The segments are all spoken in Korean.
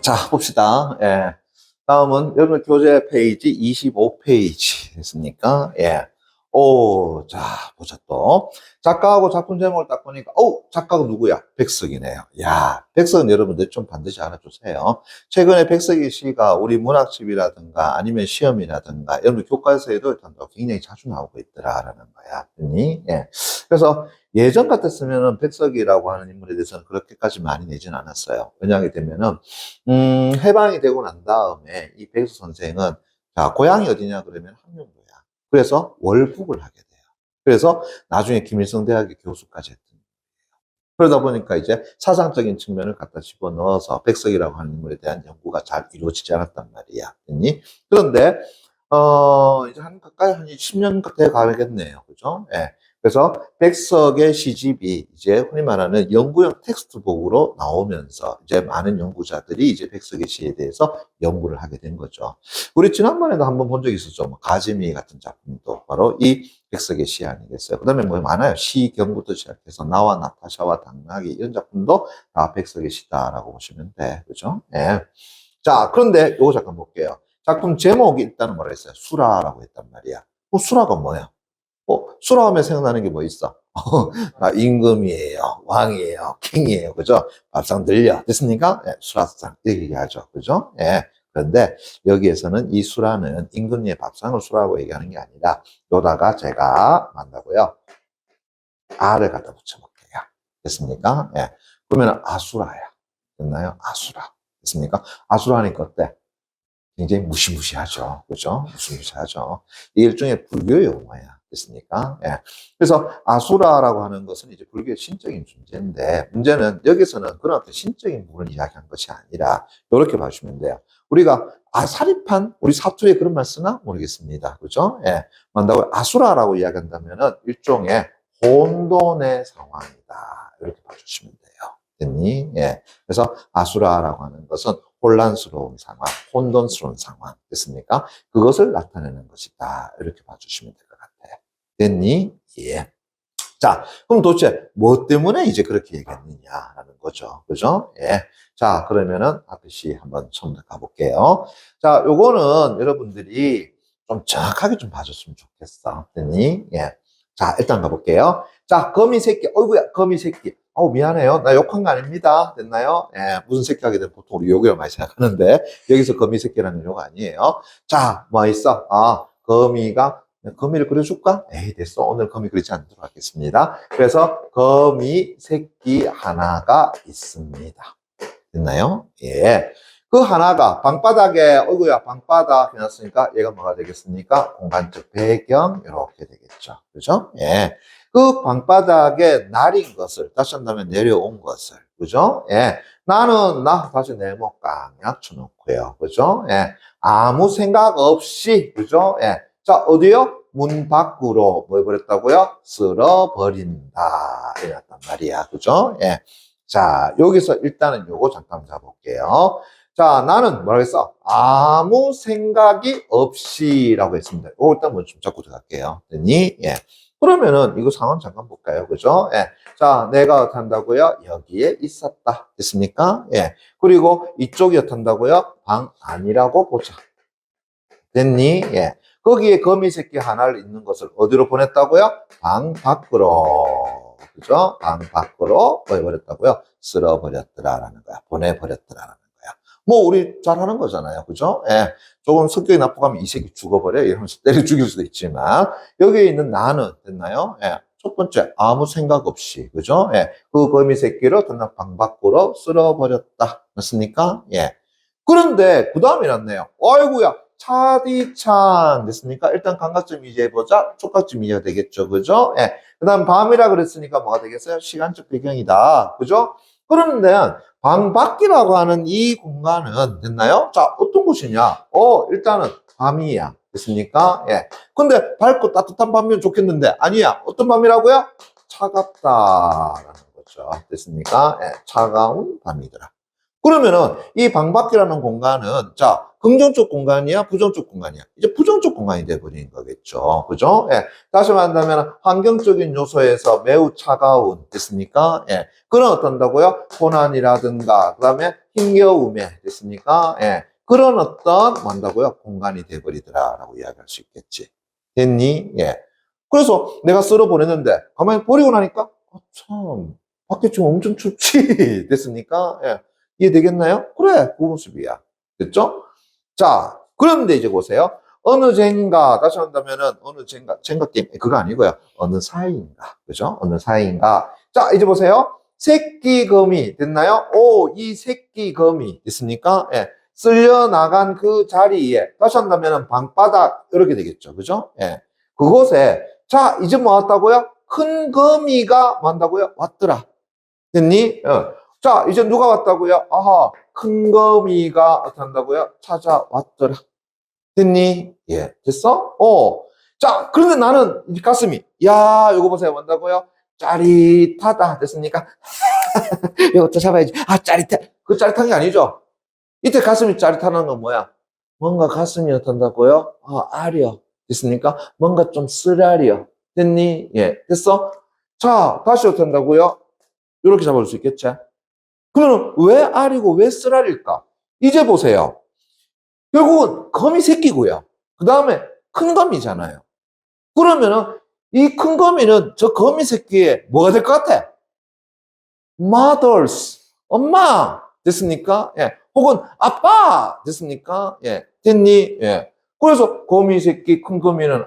자, 봅시다. 예. 다음은 여러분 교재 페이지 25페이지 됐습니까? 예. 오, 자, 보자 또. 작가하고 작품 제목을 딱 보니까, 작가가 누구야? 백석이네요. 야, 백석은 여러분들 좀 반드시 알아두세요. 최근에 백석이 시가 우리 문학집이라든가 아니면 시험이라든가 여러분 교과서에도 굉장히 자주 나오고 있더라라는 거야. 예. 그래서 예전 같았으면은 백석이라고 하는 인물에 대해서는 그렇게까지 많이 내진 않았어요. 왜냐하게 되면은, 해방이 되고 난 다음에 이 백석 선생은, 자, 고향이 어디냐 그러면 함경도야. 그래서 월북을 하게 돼요. 그래서 나중에 김일성 대학의 교수까지 했던 거예요. 그러다 보니까 이제 사상적인 측면을 갖다 집어넣어서 백석이라고 하는 인물에 대한 연구가 잘 이루어지지 않았단 말이야. 그런데, 이제 가까이 한 10년 돼 가겠네요. 그죠? 예. 그래서 백석의 시집이 이제 흔히 말하는 연구용 텍스트북으로 나오면서 이제 많은 연구자들이 이제 백석의 시에 대해서 연구를 하게 된 거죠. 우리 지난번에도 한번 본 적이 있었죠. 뭐 가지미 같은 작품도 바로 이 백석의 시 아니겠어요. 그 다음에 뭐 많아요. 시경부터 시작해서 나와 나타샤와 당나귀 이런 작품도 다 백석의 시다라고 보시면 돼. 그죠? 예. 자, 그런데 요거 잠깐 볼게요. 작품 제목이 일단은 뭐라 했어요? 수라라고 했단 말이야. 수라가 뭐야? 수라하면 생각나는 게 뭐 있어? 임금이에요, 왕이에요, 킹이에요, 그죠? 밥상 들려. 됐습니까? 예, 수라상. 이렇게 얘기하죠. 그죠? 예. 그런데 여기에서는 이 수라는 임금님의 밥상을 수라고 얘기하는 게 아니라, 요다가 제가 만다고요. 아를 갖다 붙여볼게요. 됐습니까? 예. 그러면 아수라야. 됐나요? 아수라. 됐습니까? 아수라니까 어때? 굉장히 무시무시하죠. 그죠? 무시무시하죠. 이게 일종의 불교 용어야. 됐습니까? 예. 그래서 아수라라고 하는 것은 이제 불교의 신적인 존재인데, 문제는 여기서는 그런 어떤 신적인 부분을 이야기한 것이 아니라, 이렇게 봐주시면 돼요. 우리가, 사리판? 우리 사투리에 그런 말 쓰나? 모르겠습니다. 그죠? 예. 만다고 아수라라고 이야기한다면은 일종의 혼돈의 상황이다. 이렇게 봐주시면 돼요. 됐니? 예. 그래서 아수라라고 하는 것은 혼란스러운 상황, 혼돈스러운 상황, 됐습니까? 그것을 나타내는 것이다. 이렇게 봐주시면 될 것 같아요. 됐니? 예. 자, 그럼 도대체 뭐 때문에 이제 그렇게 얘기했느냐라는 거죠. 그죠? 예. 자, 그러면은 앞에 시 한번 처음부터 가볼게요. 자, 요거는 여러분들이 좀 정확하게 좀 봐줬으면 좋겠어. 됐니? 예. 자, 일단 가볼게요. 자, 거미 새끼. 어이구야, 거미 새끼. 미안해요. 나 욕한 거 아닙니다. 됐나요? 예, 무슨 새끼 하게 되면 보통 우리 욕이라고 많이 생각하는데, 여기서 거미 새끼라는 욕 아니에요. 자, 뭐 있어? 거미를 그려줄까? 에이, 됐어. 오늘 거미 그리지 않도록 하겠습니다. 그래서 거미 새끼 하나가 있습니다. 됐나요? 예. 그 하나가 방바닥에, 어이구야, 방바닥 해놨으니까 얘가 뭐가 되겠습니까? 공간적 배경, 이렇게 되겠죠. 그죠? 예. 그 방바닥에 날인 것을, 다시 한다면 내려온 것을, 그죠? 예. 다시 네모 깡약 쳐놓고요. 그죠? 예. 아무 생각 없이, 그죠? 예. 자, 어디요? 문 밖으로, 뭐 해버렸다고요? 쓸어버린다. 이랬단 말이야. 그죠? 예. 자, 여기서 일단은 요거 잠깐 잡아볼게요. 자, 나는 뭐라고 했어? 아무 생각이 없이라고 했습니다. 요거 일단 뭐 좀 잡고 들어갈게요. 됐니? 예. 그러면은 이거 상황 잠깐 볼까요? 그죠? 예. 자, 내가 어떻게 한다고요? 여기에 있었다. 됐습니까? 예. 그리고 이쪽이 어떻게 한다고요? 방 안이라고 보자. 됐니? 예. 거기에 거미 새끼 하나를 있는 것을 어디로 보냈다고요? 방 밖으로. 그죠? 방 밖으로 뭐 해버렸다고요? 쓸어버렸더라라는 거야. 보내버렸더라라는 거야. 뭐 우리 잘하는 거잖아요. 그죠? 예. 조금 성격이 나쁘고 하면 이 새끼 죽어버려. 이러면서 때려 죽일 수도 있지만 여기에 있는 나는 됐나요? 예. 첫 번째 아무 생각 없이 그죠? 예. 그 거미 새끼를 방 밖으로 쓸어버렸다. 맞습니까? 예. 그런데 그 다음에 났네요. 아이고야. 차디찬 됐습니까? 일단 감각점 이제해보자. 촉각점 이제가 되겠죠. 그죠? 예. 그 다음 밤이라 그랬으니까 뭐가 되겠어요? 시간적 배경이다. 그죠? 그런데 방 밖이라고 하는 이 공간은 됐나요? 자, 어떤 곳이냐? 일단은 밤이야. 됐습니까? 예. 근데 밝고 따뜻한 밤이면 좋겠는데 아니야. 어떤 밤이라고요? 차갑다라는 거죠. 됐습니까? 예. 차가운 밤이더라. 그러면은 이 방밖이라는 공간은 자 긍정적 공간이야 부정적 공간이야 이제 부정적 공간이 돼버리는 거겠죠. 그죠? 예. 다시 말한다면 환경적인 요소에서 매우 차가운 됐습니까? 예. 그런 어떤다고요? 고난이라든가 그다음에 힘겨움에 됐습니까? 예. 그런 어떤 뭐한다고요? 공간이 돼버리더라라고 이야기할 수 있겠지. 됐니? 예. 그래서 내가 쓸어 보냈는데 가만히 버리고 나니까 참 밖에 지금 엄청 춥지. 됐습니까? 예. 이해되겠나요? 그래, 그 모습이야. 됐죠? 자, 그런데 이제 보세요. 어느 젠가, 다시 한다면은, 어느 젠가 게임, 그거 아니고요. 어느 사이인가. 그죠? 어느 사이인가. 자, 이제 보세요. 새끼거미, 됐나요? 오, 이 새끼거미, 됐습니까? 예. 쓸려 나간 그 자리에, 다시 한다면은 방바닥, 이렇게 되겠죠. 그죠? 예. 그곳에, 자, 이제 뭐 왔다고요? 큰 거미가 뭐 한다고요? 왔더라. 됐니? 자, 이제 누가 왔다고요? 아하, 큰 거미가 어떻게 한다고요? 찾아왔더라. 됐니? 예, 됐어? 자, 그런데 나는 이 가슴이, 야, 이거 보세요. 뭔다고요? 짜릿하다. 됐습니까? 이거 또 잡아야지. 아, 짜릿해. 그 짜릿한 게 아니죠? 이때 가슴이 짜릿하는 건 뭐야? 뭔가 가슴이 어떤다고요? 아려. 됐습니까? 뭔가 좀 쓰라려. 됐니? 예, 됐어? 자, 다시 어떤다고요? 이렇게 잡아줄 수 있겠지? 그러면 왜 알이고 왜 쓰라릴까? 이제 보세요. 결국은 거미 새끼고요. 그 다음에 큰 거미잖아요. 그러면은 이 큰 거미는 저 거미 새끼의 뭐가 될 것 같아? mothers, 엄마 됐습니까? 예. 혹은 아빠 됐습니까? 예. 됐니? 예. 그래서 거미 새끼 큰 거미는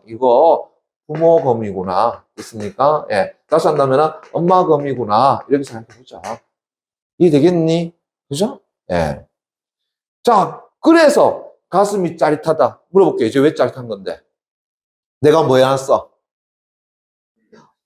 이거 부모 거미구나 됐습니까? 예. 다시 한다면 엄마 거미구나 이렇게 생각해 보자. 이해되겠니? 그죠? 예. 자, 그래서 가슴이 짜릿하다. 물어볼게요. 이제 왜 짜릿한 건데? 내가 뭐 해놨어?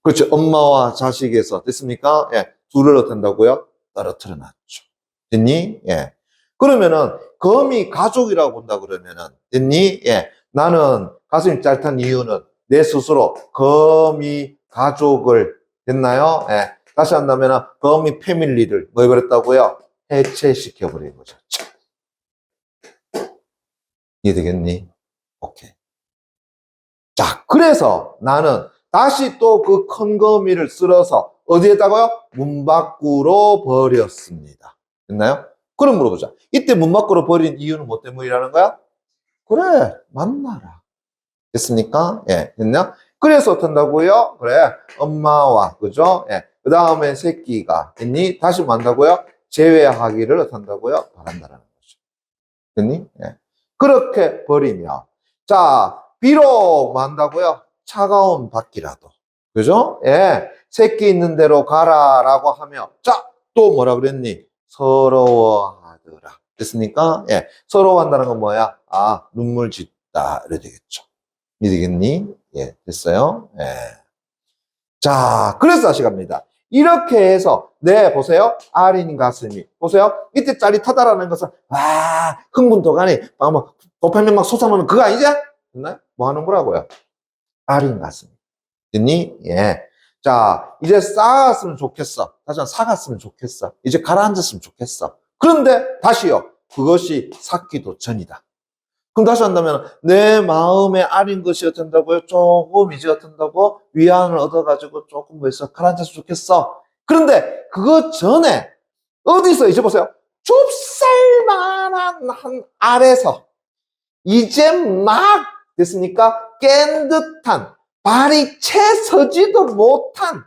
그렇죠. 엄마와 자식에서 됐습니까? 예. 둘을 어떤다고요? 떨어뜨려 놨죠. 됐니? 예. 그러면은 거미 가족이라고 본다 그러면은 됐니? 예. 나는 가슴이 짜릿한 이유는 내 스스로 거미 가족을 됐나요? 예. 다시 한다면은 거미 패밀리를 뭐 해버렸다고요? 해체시켜 버린 거죠. 이해되겠니? 오케이. 자, 그래서 나는 다시 또 그 큰 거미를 쓸어서 어디에다가요? 문 밖으로 버렸습니다. 됐나요? 그럼 물어보자. 이때 문 밖으로 버린 이유는 뭐 때문이라는 거야? 그래, 만나라. 됐습니까? 예, 됐냐? 그래서 어떤다고요? 그래, 엄마와, 그죠? 예, 그 다음에 새끼가, 됐니? 다시 만나고요? 제외하기를 어떤다고요? 바란다라는 거죠. 됐니? 예. 그렇게 버리면, 자, 비록 뭐 한다고요? 차가운 밖이라도. 그죠? 예. 새끼 있는 대로 가라라고 하며, 자, 또 뭐라 그랬니? 서러워하더라. 됐습니까? 예. 서러워한다는 건 뭐야? 눈물 짓다. 이래 되겠죠. 이해되겠니? 예. 됐어요? 예. 자, 그래서 다시 갑니다. 이렇게 해서, 네, 보세요. 아린 가슴이. 보세요. 이때 짜릿하다라는 것은, 흥분도가니, 막, 도파민 막 솟아나는 그거 아니지? 됐나요? 뭐 하는 거라고요? 아린 가슴. 됐니? 예. 자, 이제 쌓았으면 좋겠어. 다시 한번 사갔으면 좋겠어. 이제 가라앉았으면 좋겠어. 그런데 다시요. 그것이 삭기도 전이다. 그럼 다시 한다면 내 마음에 아린 것이 어쩐다고요? 조금 이제 어쩐다고 위안을 얻어가지고 조금 뭐 있어 가라앉았으면 좋겠어. 그런데 그거 전에 어디서 이제 보세요. 좁쌀만한 한 알에서 이제 막 됐습니까? 깬 듯한 발이 채 서지도 못한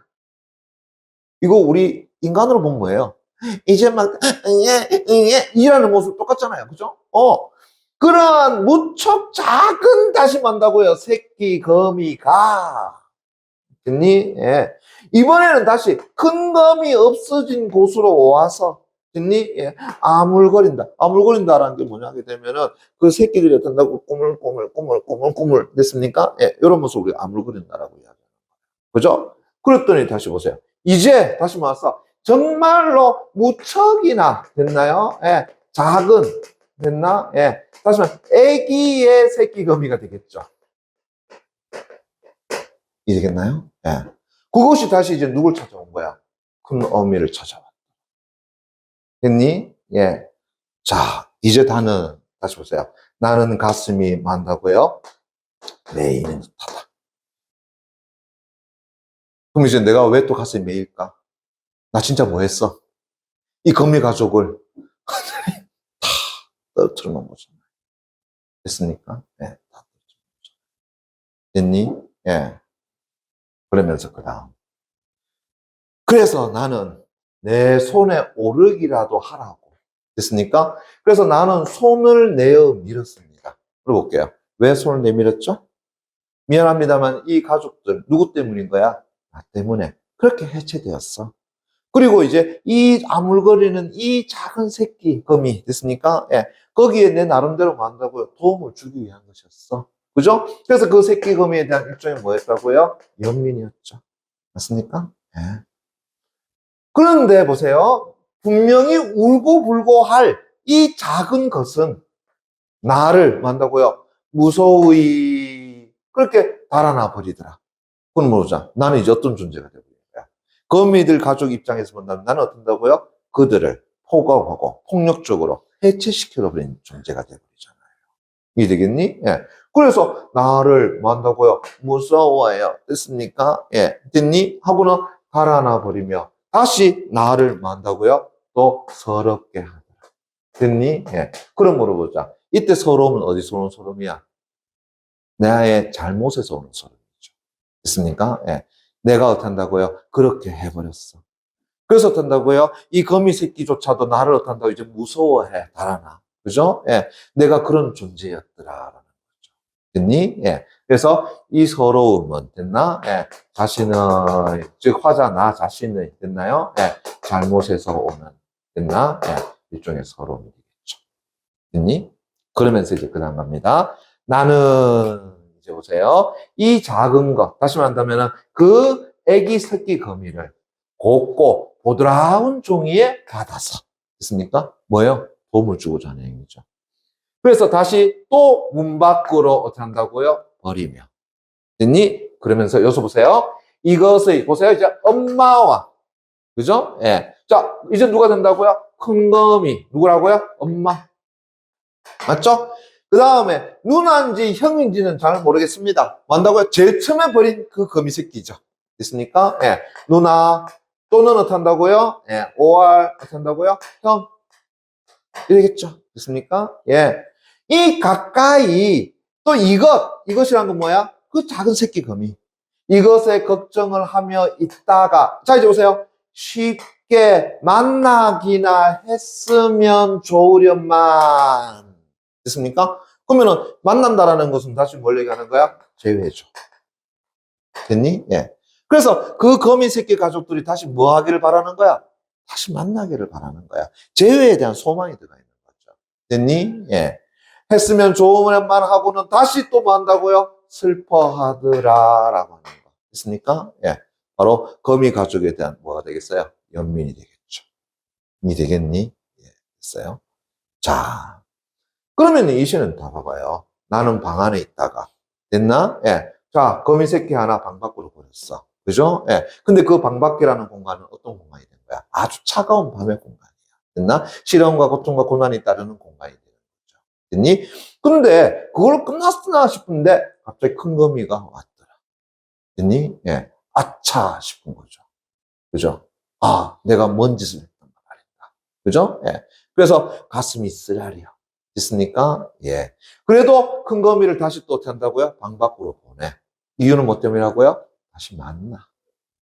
이거 우리 인간으로 보면 뭐예요? 이제 막 이라는 모습 똑같잖아요. 그죠? 그러한 무척 작은 다시만다고요. 새끼 거미가. 됐니? 예. 이번에는 다시 큰 거미 없어진 곳으로 와서 됐니? 예. 아물거린다. 아물거린다라는 게 뭐냐 하게 되면은 그 새끼들이 어떤다고 꾸물꾸물 됐습니까? 예. 이런 모습을 우리가 아물거린다라고 이야기합니다. 그죠? 그랬더니 다시 보세요. 이제 다시 모아서 정말로 무척이나 됐나요? 예. 작은 됐나? 예. 다시 말해, 애기의 새끼 거미가 되겠죠. 이해되겠나요? 예. 그것이 다시 이제 누굴 찾아온 거야? 큰 어미를 찾아왔다. 됐니? 예. 자, 이제 다는, 다시 보세요. 나는 가슴이 많다고요? 메이는 듯하다. 그럼 이제 내가 왜 또 가슴이 메일까? 나 진짜 뭐 했어? 이 거미 가족을 다 떨어뜨려 놓은 거잖아요. 됐습니까? 예, 다 떨어뜨려 놓은 거죠. 됐니? 예. 그러면서 그 다음. 그래서 나는 내 손에 오르기라도 하라고. 됐습니까? 그래서 나는 손을 내어 밀었습니다. 물어볼게요. 왜 손을 내밀었죠? 미안합니다만 이 가족들 누구 때문인 거야? 나 때문에. 그렇게 해체되었어. 그리고 이제 이 아물거리는 이 작은 새끼 거미 됐습니까? 예. 거기에 내 나름대로 뭐 한다고요? 도움을 주기 위한 것이었어. 그죠? 그래서 그 새끼 거미에 대한 일종의 뭐였다고요? 연민이었죠. 맞습니까? 예. 그런데 보세요. 분명히 울고불고 할 이 작은 것은 나를 뭐 한다고요? 무서이 그렇게 달아나 버리더라. 그건 뭐죠? 나는 이제 어떤 존재가 되버린 거야. 거미들 가족 입장에서 본다면 나는 어떤다고요? 그들을 포괄하고 폭력적으로 해체시켜버린 존재가 되버리잖아요. 이해되겠니? 예. 그래서 나를 뭐 한다고요? 무서워요. 됐습니까? 예. 됐니? 하고는 달아나 버리며 다시 나를 뭐 한다고요? 또 서럽게 하더라. 됐니? 예. 그럼 물어보자. 이때 서러움은 어디서 오는 서러움이야? 나의 잘못에서 오는 서러움이죠. 됐습니까? 예. 내가 어떻다고요? 그렇게 해버렸어. 그래서 어떤다고요? 이 거미 새끼조차도 나를 어떤다고 이제 무서워해, 달아나. 그죠? 예. 내가 그런 존재였더라라는 거죠. 됐니? 예. 그래서 이 서러움은 됐나? 예. 자신의, 즉, 화자 나 자신의, 됐나요? 예. 잘못에서 오는, 됐나? 예. 일종의 서러움이 되겠죠. 됐니? 그러면서 이제 그 다음 갑니다. 나는, 이제 보세요. 이 작은 것, 다시 말한다면 그 애기 새끼 거미를 곱고 보드라운 종이에 받아서 됐습니까? 뭐예요? 도움을 주고자 하는 행위죠. 그래서 다시 또 문 밖으로 어떻게 한다고요? 버리며. 됐니? 그러면서 여기서 보세요. 이것의 보세요. 이제 엄마와 그죠? 예. 자, 이제 누가 된다고요? 큰 거미. 누구라고요? 엄마. 맞죠? 그 다음에 누나인지 형인지는 잘 모르겠습니다. 뭐 한다고요? 제일 처음에 버린 그 거미 새끼죠. 됐습니까? 예. 누나 또는 어떻게 한다고요? 예. or 어떻게 한다고요? 형. 이러겠죠. 됐습니까? 예. 이 가까이 또 이것이란 건 뭐야? 그 작은 새끼 거미. 이것에 걱정을 하며 있다가 자 이제 보세요. 쉽게 만나기나 했으면 좋으련만. 됐습니까? 그러면은 만난다라는 것은 다시 뭘 얘기하는 거야? 제외죠. 됐니? 예. 그래서 그 거미 새끼 가족들이 다시 뭐 하기를 바라는 거야? 다시 만나기를 바라는 거야. 재회에 대한 소망이 들어가 있는 거죠. 됐니? 예. 했으면 좋으련만 하고는 다시 또 뭐 한다고요? 슬퍼하더라라고 하는 거. 됐습니까? 예. 바로 거미 가족에 대한 뭐가 되겠어요? 연민이 되겠죠. 이 되겠니? 예. 됐어요. 자. 그러면 이 시는 다 봐봐요. 나는 방 안에 있다가. 됐나? 예. 자, 거미 새끼 하나 방 밖으로 버렸어. 그죠? 예. 근데 그 방 밖이라는 공간은 어떤 공간이 된 거야? 아주 차가운 밤의 공간이야. 됐나? 시련과 고통과 고난이 따르는 공간이 되는 거죠. 됐니? 근데 그걸로 끝났으나 싶은데 갑자기 큰 거미가 왔더라. 됐니? 예. 아차 싶은 거죠. 그죠? 아, 내가 뭔 짓을 했단 말이다. 그죠? 예. 그래서 가슴이 쓰라려. 있습니까? 예. 그래도 큰 거미를 다시 또 어떻게 한다고요? 방 밖으로 보내. 이유는 뭐 때문이라고요? 다시 만나.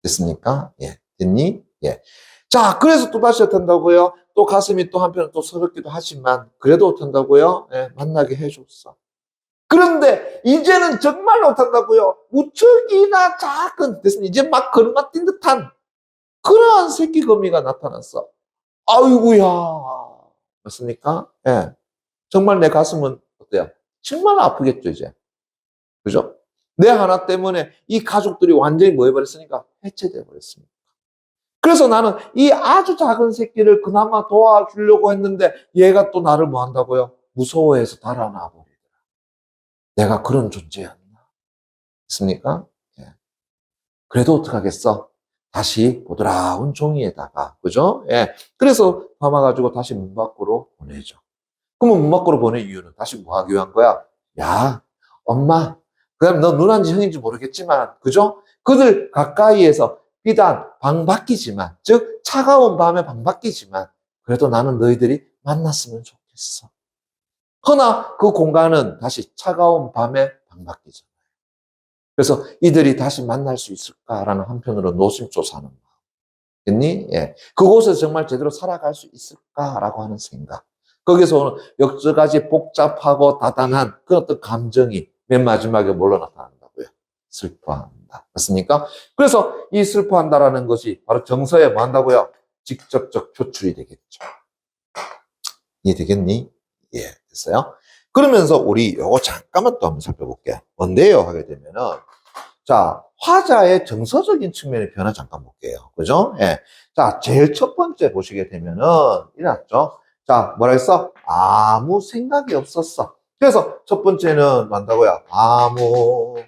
됐습니까? 예. 됐니? 예. 자, 그래서 또 다시 어떻게 한다고요? 또 가슴이 또 한편은 또 서럽기도 하지만, 그래도 어떻게 한다고요? 예. 만나게 해줬어. 그런데, 이제는 정말로 어떻게 한다고요? 무척이나 작은, 됐습니다. 이제 막 걸음마 뛴 듯한 그러한 새끼 거미가 나타났어. 아이고야. 맞습니까? 예. 정말 내 가슴은 어때요? 정말 아프겠죠, 이제. 그죠? 내 하나 때문에 이 가족들이 완전히 뭐 해버렸으니까? 해체돼 버렸습니다. 그래서 나는 이 아주 작은 새끼를 그나마 도와주려고 했는데 얘가 또 나를 뭐 한다고요? 무서워해서 달아나 버리더라. 내가 그런 존재였나? 있습니까? 예. 그래도 어떡하겠어? 다시 보드라운 종이에다가, 그죠? 예. 그래서 담아가지고 다시 문 밖으로 보내죠. 그러면 문 밖으로 보낼 이유는 다시 뭐 하기 위한 거야? 야, 엄마, 그다음 너 누나인지 형인지 모르겠지만, 그죠? 그들 가까이에서 비단 방 밖이지만, 즉 차가운 밤에 방 밖이지만 그래도 나는 너희들이 만났으면 좋겠어. 허나 그 공간은 다시 차가운 밤에 방밖이잖아요. 그래서 이들이 다시 만날 수 있을까라는 한편으로 노심초사하는 마음. 겠니? 예. 그곳에서 정말 제대로 살아갈 수 있을까라고 하는 생각. 거기서 오는 여러 가지 복잡하고 다단한 그 어떤 감정이 맨 마지막에 뭘로 나타난다고요? 슬퍼한다. 맞습니까? 그래서 이 슬퍼한다라는 것이 바로 정서에 뭐 한다고요? 직접적 표출이 되겠죠. 이해되겠니? 예, 됐어요? 그러면서 우리 요거 잠깐만 또 한번 살펴볼게요. 뭔데요? 하게 되면은, 자, 화자의 정서적인 측면의 변화 잠깐 볼게요. 그죠? 예. 자, 제일 첫 번째 보시게 되면은, 이랬죠? 자, 뭐라 했어? 아무 생각이 없었어. 그래서 첫 번째는 뭐한다고요?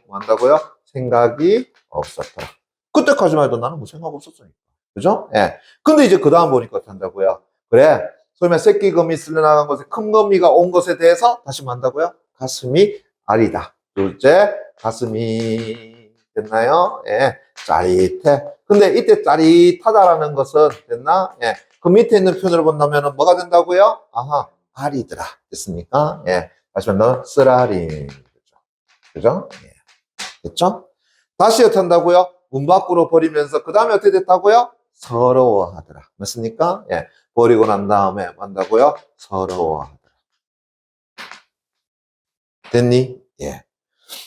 뭐한다고요? 생각이 없었더라. 그때까지만 해도 나는 뭐 생각 없었으니까. 그죠? 예. 근데 이제 그 다음 보니까 어떻게 한다고요? 그래. 소위 말해 새끼 거미 쓸려나간 것에 큰 거미가 온 것에 대해서 다시 뭐 한다고요? 가슴이 아리다. 둘째, 가슴이 됐나요? 예. 짜릿해. 근데 이때 짜릿하다라는 것은 됐나? 예. 그 밑에 있는 표현을 본다면 뭐가 된다고요? 아하, 아리더라. 됐습니까? 예. 다시 한번 쓰라리. 그죠? 예. 됐죠? 다시 어떻게 한다고요? 문 밖으로 버리면서 그 다음에 어떻게 됐다고요? 서러워하더라. 맞습니까? 예. 버리고 난 다음에 뭐 한다고요? 서러워하더라. 됐니? 예.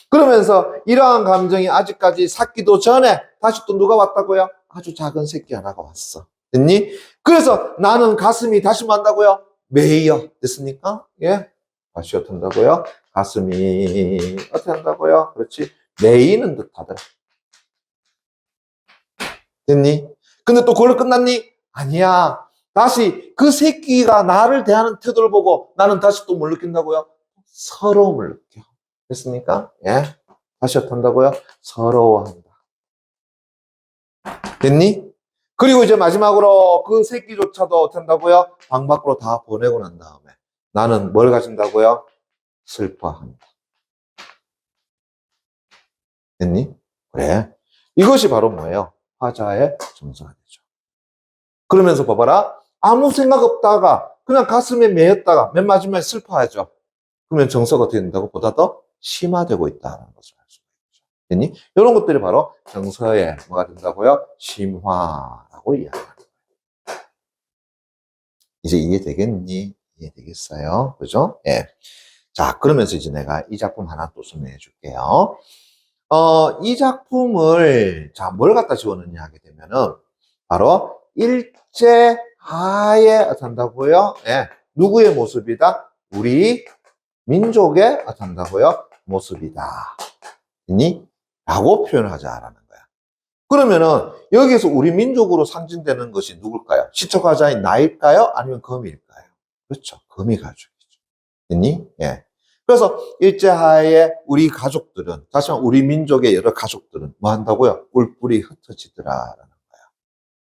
그러면서 이러한 감정이 아직까지 삭기도 전에 다시 또 누가 왔다고요? 아주 작은 새끼 하나가 왔어. 됐니? 그래서 나는 가슴이 다시 뭐 한다고요? 메이어. 됐습니까? 예. 다시 어떻게 한다고요? 가슴이 어떻게 한다고요? 그렇지. 메이는 듯 하더라. 됐니? 근데 또 그걸로 끝났니? 아니야. 다시 그 새끼가 나를 대하는 태도를 보고 나는 다시 또 뭘 느낀다고요? 서러움을 느껴. 됐습니까? 예. 다시 어떻게 한다고요? 서러워한다. 됐니? 그리고 이제 마지막으로 그 새끼조차도 어떻게 한다고요? 방 밖으로 다 보내고 난 다음에 나는 뭘 가진다고요? 슬퍼한다. 됐니? 그래. 이것이 바로 뭐예요? 화자의 정서가 되죠. 그러면서 봐봐라. 아무 생각 없다가 그냥 가슴에 메였다가 맨 마지막에 슬퍼하죠. 그러면 정서가 어떻게 된다고? 보다 더 심화되고 있다는 것을 알 수가 있죠. 됐니? 이런 것들이 바로 정서의 뭐가 된다고요? 심화라고 이야기합니다. 이제 이해되겠니? 이해되겠어요? 그죠? 예. 자, 그러면서 이제 내가 이 작품 하나 또 설명해 줄게요. 이 작품을, 자, 뭘 갖다 지웠느냐 하게 되면은, 바로 일제하에 어떤다고요? 예. 누구의 모습이다? 우리 민족의 어떤다고요? 모습이다. 니? 라고 표현하자라는 거야. 그러면은, 여기에서 우리 민족으로 상징되는 것이 누굴까요? 시초가자인 나일까요? 아니면 거미일까요? 그렇죠. 거미 가족이죠. 됐니? 예. 그래서 일제하에 우리 가족들은, 다시 말해 우리 민족의 여러 가족들은 뭐 한다고요? 뿔뿔이 흩어지더라라는 거야.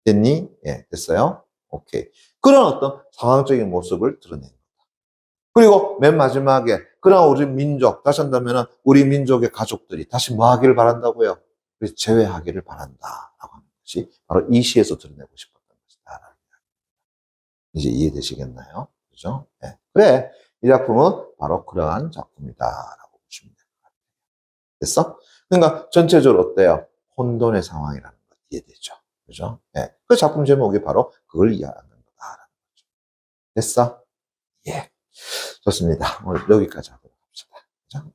됐니? 예, 됐어요? 오케이. 그런 어떤 상황적인 모습을 드러낸 거다. 그리고 맨 마지막에, 그러나 우리 민족, 다시 한다면 우리 민족의 가족들이 다시 뭐 하기를 바란다고요? 재회하기를 바란다라고 하는 것이 바로 이 시에서 드러내고 싶었던 것이다. 이제 이해되시겠나요? 그죠? 네. 그래. 이 작품은 바로 그러한 작품이다라고 보시면 될 것 같아요. 됐어? 그러니까 전체적으로 어때요? 혼돈의 상황이라는 거 이해되죠? 그죠? 네. 그 작품 제목이 바로 그걸 이해하는 거다라는 거죠. 됐어? 예. 좋습니다. 오늘 여기까지 하도록 합시다. 그죠?